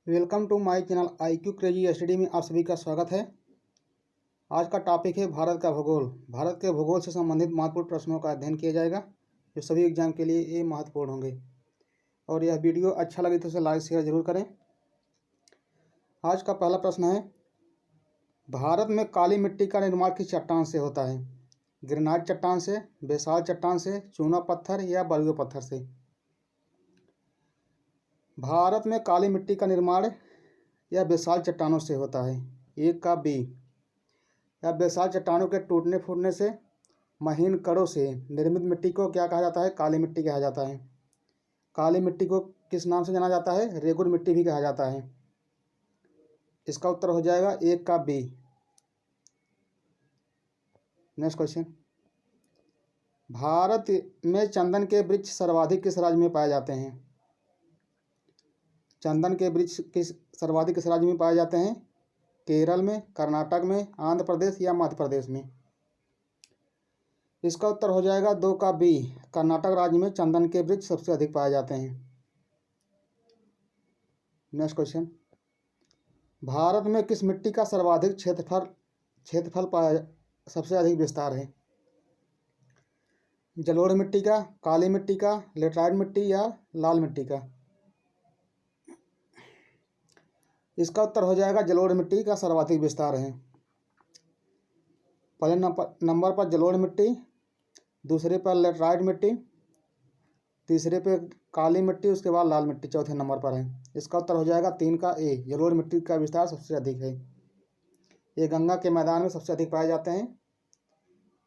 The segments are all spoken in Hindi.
Welcome to my channel IQ crazy study में आप सभी का स्वागत है। आज का टॉपिक है भारत का भूगोल। भारत के भूगोल से संबंधित महत्वपूर्ण प्रश्नों का अध्ययन किया जाएगा जो सभी एग्जाम के लिए ये महत्वपूर्ण होंगे। और यह वीडियो अच्छा लगे तो उसे लाइक शेयर जरूर करें। आज का पहला प्रश्न है, भारत में काली मिट्टी का निर्माण किस चट्टान से होता है? ग्रेनाइट चट्टान से, बेसाल्ट चट्टान से, चूना पत्थर या बलुआ पत्थर से? भारत में काली मिट्टी का निर्माण या बेसाल्ट चट्टानों से होता है। एक का बी, या बेसाल्ट चट्टानों के टूटने फूटने से महीन कणों से निर्मित मिट्टी को क्या कहा जाता है? काली मिट्टी कहा जाता है। काली मिट्टी को किस नाम से जाना जाता है? रेगुर मिट्टी भी कहा जाता है। इसका उत्तर हो जाएगा एक का बी। नेक्स्ट क्वेश्चन, भारत में चंदन के वृक्ष सर्वाधिक किस राज्य में पाए जाते हैं? चंदन के वृक्ष सर्वाधिक किस राज्य में पाए जाते हैं? केरल में, कर्नाटक में, आंध्र प्रदेश या मध्य प्रदेश में? इसका उत्तर हो जाएगा दो का बी। कर्नाटक राज्य में चंदन के वृक्ष सबसे अधिक पाए जाते हैं। नेक्स्ट क्वेश्चन, भारत में किस मिट्टी का सर्वाधिक क्षेत्रफल पाया सबसे अधिक विस्तार है? जलोढ़ मिट्टी का, काली मिट्टी का, लेटराइट मिट्टी या लाल मिट्टी का? इसका उत्तर हो जाएगा जलोढ़ मिट्टी का सर्वाधिक विस्तार है। पहले नंबर पर जलोढ़ मिट्टी, दूसरे पर लेटराइट मिट्टी, तीसरे पे काली मिट्टी, उसके बाद लाल मिट्टी चौथे नंबर पर है। इसका उत्तर हो जाएगा तीन का ए। जलोढ़ मिट्टी का विस्तार सबसे अधिक है। ये गंगा के मैदान में सबसे अधिक पाए जाते हैं।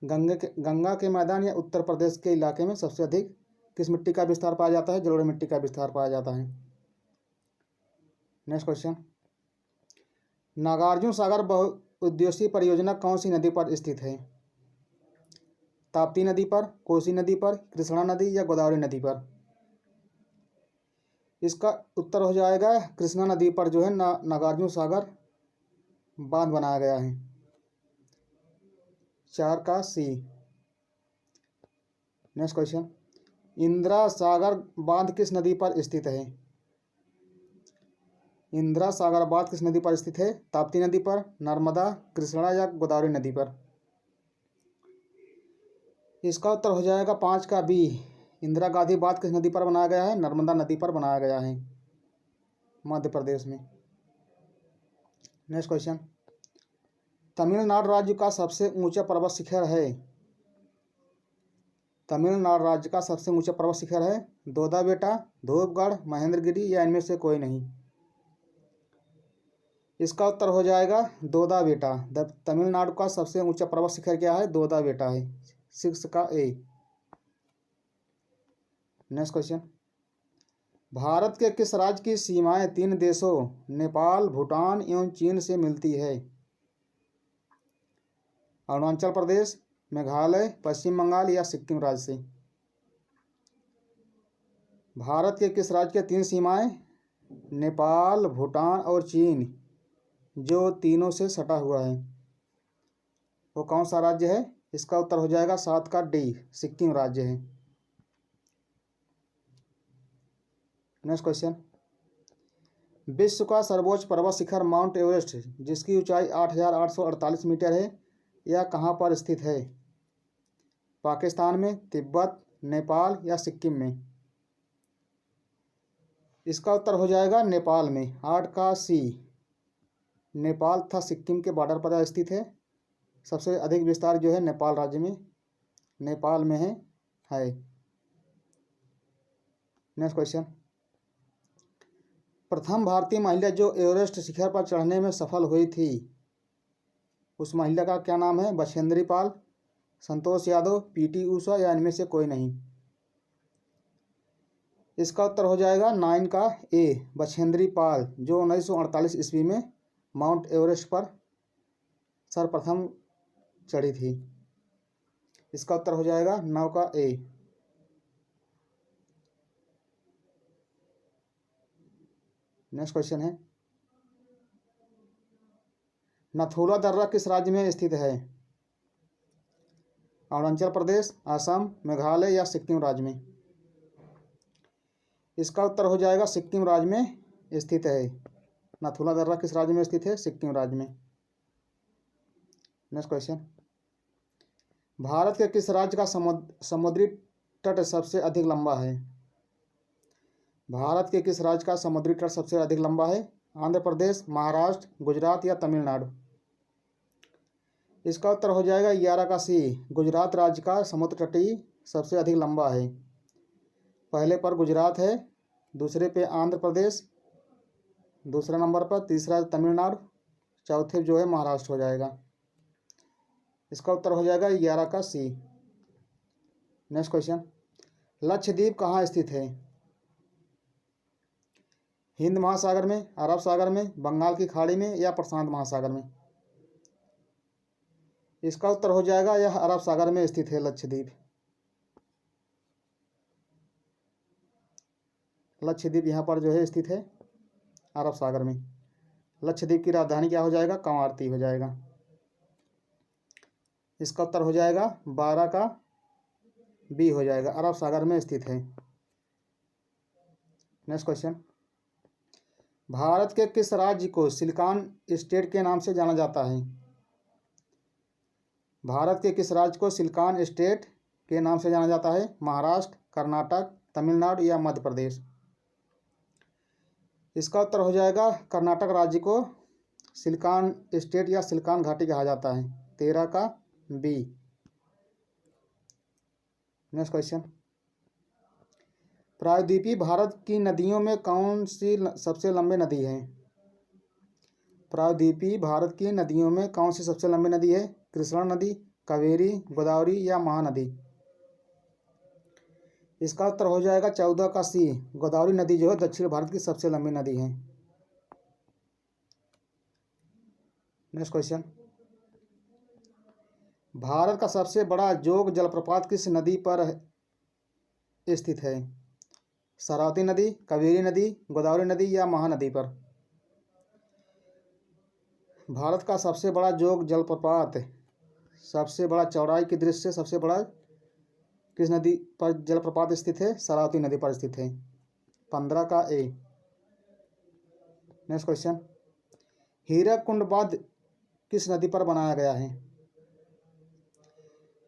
गंगा के मैदान या उत्तर प्रदेश के इलाके में सबसे अधिक किस मिट्टी का विस्तार पाया जाता है? जलोढ़ मिट्टी का विस्तार पाया जाता है। नेक्स्ट क्वेश्चन, नागार्जुन सागर बहुउद्देशीय परियोजना कौन सी नदी पर स्थित है? ताप्ती नदी पर, कोसी नदी पर, कृष्णा नदी या गोदावरी नदी पर? इसका उत्तर हो जाएगा कृष्णा नदी पर जो है नागार्जुन सागर बांध बनाया गया है। चार का सी। नेक्स्ट क्वेश्चन, इंदिरा सागर बांध किस नदी पर स्थित है? इंदिरा सागर बांध किस नदी पर स्थित है? ताप्ती नदी पर, नर्मदा, कृष्णा या गोदावरी नदी पर? इसका उत्तर हो जाएगा पाँच का बी। इंदिरा गांधी बांध किस नदी पर बनाया गया है? नर्मदा नदी पर बनाया गया है, मध्य प्रदेश में। नेक्स्ट क्वेश्चन, तमिलनाडु राज्य का सबसे ऊंचा पर्वत शिखर है? तमिलनाडु राज्य का सबसे ऊंचा पर्वत शिखर है दोदा बेटा, धूपगढ़, महेंद्रगिरी या इनमें से कोई नहीं? इसका उत्तर हो जाएगा दोदा बेटा। तमिलनाडु का सबसे ऊंचा पर्वत शिखर क्या है? दोदा बेटा है, सिक्स का ए। नेक्स्ट क्वेश्चन, भारत के किस राज्य की सीमाएं तीन देशों नेपाल, भूटान एवं चीन से मिलती है? अरुणाचल प्रदेश, मेघालय, पश्चिम बंगाल या सिक्किम राज्य से? भारत के किस राज्य के तीन सीमाएं नेपाल, भूटान और चीन जो तीनों से सटा हुआ है, वो कौन सा राज्य है? इसका उत्तर हो जाएगा सात का डी, सिक्किम राज्य है। नेक्स्ट क्वेश्चन, विश्व का सर्वोच्च पर्वत शिखर माउंट एवरेस्ट जिसकी ऊंचाई 8,848 मीटर है, यह कहाँ पर स्थित है? पाकिस्तान में, तिब्बत, नेपाल या सिक्किम में? इसका उत्तर हो जाएगा नेपाल में, आठ का सी। नेपाल तथा सिक्किम के बॉर्डर पर स्थित है। सबसे अधिक विस्तार जो है नेपाल राज्य में, नेपाल में है। नेक्स्ट क्वेश्चन, प्रथम भारतीय महिला जो एवरेस्ट शिखर पर चढ़ने में सफल हुई थी, उस महिला का क्या नाम है? बछेंद्री पाल, संतोष यादव, PT ऊषा या इनमें से कोई नहीं? इसका उत्तर हो जाएगा नाइन का ए, बछेंद्री पाल, जो 1948 ईस्वी में माउंट एवरेस्ट पर सर्वप्रथम चढ़ी थी। इसका उत्तर हो जाएगा नौ का ए। नेक्स्ट क्वेश्चन है, नथुला दर्रा किस राज्य में स्थित है? अरुणाचल प्रदेश, असम, मेघालय या सिक्किम राज्य में? इसका उत्तर हो जाएगा सिक्किम राज्य में स्थित है। नाथुला दर्रा किस राज्य में स्थित है? सिक्किम राज्य में। नेक्स्ट क्वेश्चन, भारत के किस राज्य का समुद्री तट सबसे अधिक लंबा है? भारत के किस राज्य का समुद्री तट सबसे अधिक लंबा है? आंध्र प्रदेश, महाराष्ट्र, गुजरात या तमिलनाडु? इसका उत्तर हो जाएगा 11 का सी। गुजरात राज्य का समुद्र तटीय सबसे अधिक लंबा है। पहले पर गुजरात है, दूसरे पे आंध्र प्रदेश, दूसरे नंबर पर, तीसरा तमिलनाडु, चौथे जो है महाराष्ट्र हो जाएगा। इसका उत्तर हो जाएगा 11 का सी। नेक्स्ट क्वेश्चन, लक्षद्वीप कहाँ स्थित है? हिंद महासागर में, अरब सागर में, बंगाल की खाड़ी में या प्रशांत महासागर में? इसका उत्तर हो जाएगा यह अरब सागर में स्थित है लक्षद्वीप। लक्षद्वीप यहाँ पर जो है स्थित है अरब सागर में। लक्षद्वीप की राजधानी क्या हो जाएगा? कवारत्ती हो जाएगा। इसका उत्तर हो जाएगा 12 का बी हो जाएगा, अरब सागर में स्थित है। नेक्स्ट क्वेश्चन, भारत के किस राज्य को सिलिकॉन स्टेट के नाम से जाना जाता है? भारत के किस राज्य को सिलिकॉन स्टेट के नाम से जाना जाता है? महाराष्ट्र, कर्नाटक, तमिलनाडु या मध्य प्रदेश? इसका उत्तर हो जाएगा कर्नाटक राज्य को सिलिकॉन स्टेट या सिलिकॉन घाटी कहा जाता है। 13 का बी। नेक्स्ट क्वेश्चन, प्रायद्वीपीय भारत की नदियों में कौन सी सबसे लंबी नदी है? प्रायद्वीपीय भारत की नदियों में कौन सी सबसे लंबी नदी है? कृष्णा नदी, कावेरी, गोदावरी या महानदी? इसका उत्तर हो जाएगा 14 का सी। गोदावरी नदी जो है दक्षिण भारत की सबसे लंबी नदी है। नेक्स्ट क्वेश्चन, भारत का सबसे बड़ा जोग जलप्रपात किस नदी पर स्थित है? सरस्वती नदी, कावेरी नदी, गोदावरी नदी या महानदी पर? भारत का सबसे बड़ा जोग जलप्रपात, सबसे बड़ा चौड़ाई की दृष्टि से सबसे बड़ा किस नदी पर जलप्रपात स्थित है? सरस्वती नदी पर स्थित है। 15 का ए। नेक्स्ट क्वेश्चन, हीराकुंड बांध किस नदी पर बनाया गया है?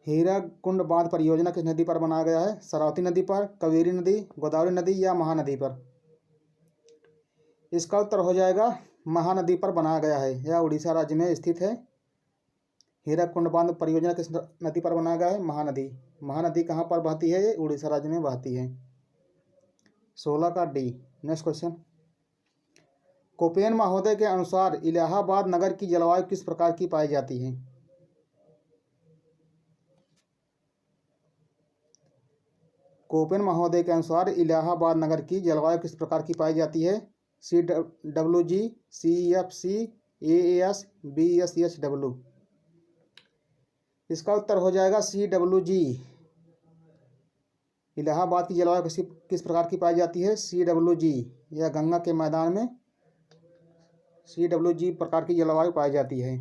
हीराकुंड बांध परियोजना किस नदी पर बनाया गया है? सरस्वती नदी पर, कावेरी नदी, गोदावरी नदी या महानदी पर? इसका उत्तर हो जाएगा महानदी पर बनाया गया है। यह उड़ीसा राज्य में स्थित है। हीराकुंड बांध परियोजना किस नदी पर बनाया गया है? महानदी। महानदी कहाँ पर बहती है? ये उड़ीसा राज्य में बहती है। 16 का डी। नेक्स्ट क्वेश्चन, कोपेन महोदय के अनुसार इलाहाबाद नगर की जलवायु किस प्रकार की पाई जाती है? कोपेन महोदय के अनुसार इलाहाबाद नगर की जलवायु किस प्रकार की पाई जाती है? CWG, CFC, AAS, BSHW? इसका उत्तर हो जाएगा CWG। इलाहाबाद की जलवायु किस प्रकार की पाई जाती है? CWG। यह गंगा के मैदान में CWG प्रकार की जलवायु पाई जाती है।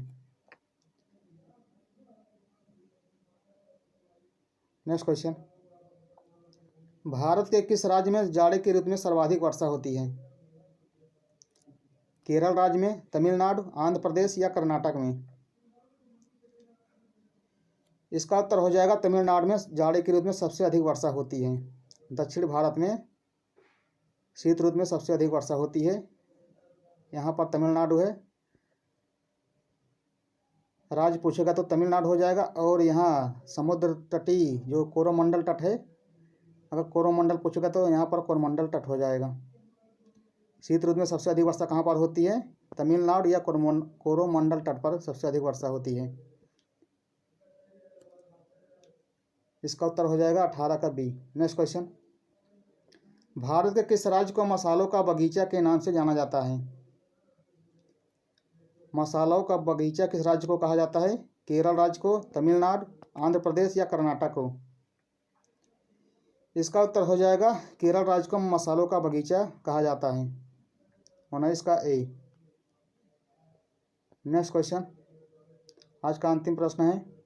नेक्स्ट क्वेश्चन, भारत के किस राज्य में जाड़े के ऋतु में सर्वाधिक वर्षा होती है? केरल राज्य में, तमिलनाडु, आंध्र प्रदेश या कर्नाटक में? इसका उत्तर हो जाएगा तमिलनाडु में जाड़े की ऋतु में सबसे अधिक वर्षा होती है। दक्षिण भारत में शीत ऋतु में सबसे अधिक वर्षा होती है। यहाँ पर तमिलनाडु है। राज्य पूछेगा तो तमिलनाडु हो जाएगा। और यहाँ समुद्र तटीय जो कोरोमंडल तट है, अगर कोरोमंडल पूछेगा तो यहाँ पर कोरोमंडल तट हो जाएगा। शीत ऋतु में सबसे अधिक वर्षा कहाँ पर होती है? तमिलनाडु या कोरोमंडल तट पर सबसे अधिक वर्षा होती है। इसका उत्तर हो जाएगा 18 का बी। नेक्स्ट क्वेश्चन, भारत के किस राज्य को मसालों का बगीचा के नाम से जाना जाता है? मसालों का बगीचा किस राज्य को कहा जाता है? केरल राज्य को, तमिलनाडु, आंध्र प्रदेश या कर्नाटक को? इसका उत्तर हो जाएगा केरल राज्य को मसालों का बगीचा कहा जाता है। 19 का ए। नेक्स्ट क्वेश्चन, आज का अंतिम प्रश्न है,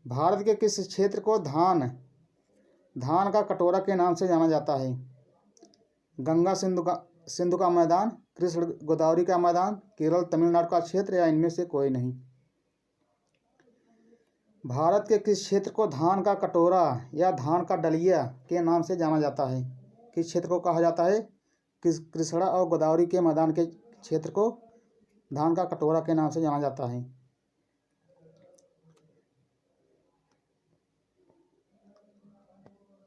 भारत के किस क्षेत्र को धान का कटोरा के नाम से जाना जाता है? गंगा सिंधु का मैदान, कृष्ण गोदावरी का मैदान, केरल तमिलनाडु का क्षेत्र या इनमें से कोई नहीं। भारत के किस क्षेत्र को धान का कटोरा या धान का डलिया के नाम से जाना जाता है? किस क्षेत्र को कहा जाता है? कृष्णा और गोदावरी के मैदान के क्षेत्र को धान का कटोरा के नाम से जाना जाता है।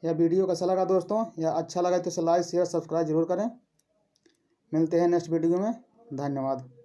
यह वीडियो कैसा लगा दोस्तों? या अच्छा लगा तो इसे लाइक शेयर सब्सक्राइब जरूर करें। मिलते हैं नेक्स्ट वीडियो में। धन्यवाद।